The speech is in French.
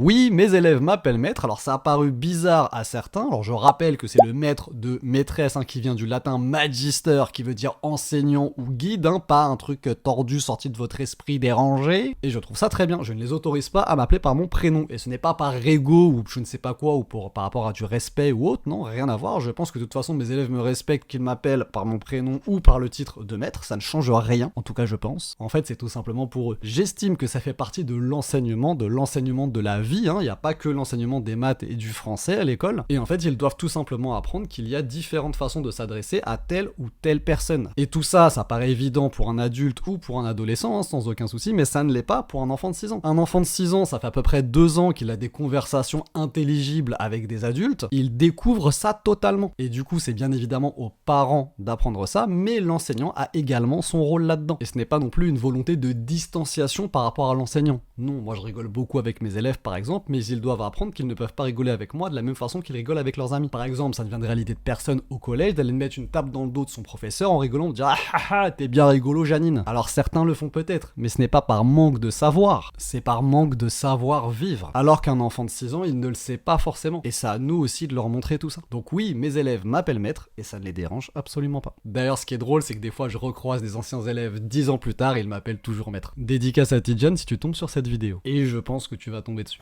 Oui, mes élèves m'appellent maître, alors ça a paru bizarre à certains, alors je rappelle que c'est le maître de maîtresse qui vient du latin magister qui veut dire enseignant ou guide, pas un truc tordu sorti de votre esprit dérangé, et je trouve ça très bien, je ne les autorise pas à m'appeler par mon prénom, et ce n'est pas par ego ou je ne sais pas quoi ou par rapport à du respect ou autre, non, rien à voir, je pense que de toute façon mes élèves me respectent qu'ils m'appellent par mon prénom ou par le titre de maître, ça ne change rien, en tout cas je pense. En fait c'est tout simplement pour eux. J'estime que ça fait partie de l'enseignement de la vie, il n'y a pas que l'enseignement des maths et du français à l'école, et en fait ils doivent tout simplement apprendre qu'il y a différentes façons de s'adresser à telle ou telle personne. Et tout ça, ça paraît évident pour un adulte ou pour un adolescent, sans aucun souci, mais ça ne l'est pas pour un enfant de 6 ans. Un enfant de 6 ans, ça fait à peu près 2 ans qu'il a des conversations intelligibles avec des adultes, il découvre ça totalement. Et du coup c'est bien évidemment aux parents d'apprendre ça, mais l'enseignant a également son rôle là-dedans. Et ce n'est pas non plus une volonté de distanciation par rapport à l'enseignant. Non, moi je rigole beaucoup avec mes élèves par exemple, mais ils doivent apprendre qu'ils ne peuvent pas rigoler avec moi de la même façon qu'ils rigolent avec leurs amis. Par exemple, ça ne viendrait à l'idée de personne au collège d'aller mettre une tape dans le dos de son professeur en rigolant, de dire ah ah ah, t'es bien rigolo Janine. Alors certains le font peut-être, mais ce n'est pas par manque de savoir, c'est par manque de savoir vivre. Alors qu'un enfant de 6 ans, il ne le sait pas forcément. Et c'est à nous aussi de leur montrer tout ça. Donc oui, mes élèves m'appellent maître, et ça ne les dérange absolument pas. D'ailleurs, ce qui est drôle, c'est que des fois je recroise des anciens élèves 10 ans plus tard et ils m'appellent toujours maître. Dédicace à Tidjane si tu tombes sur cette vidéo. Et je pense que tu vas tomber dessus.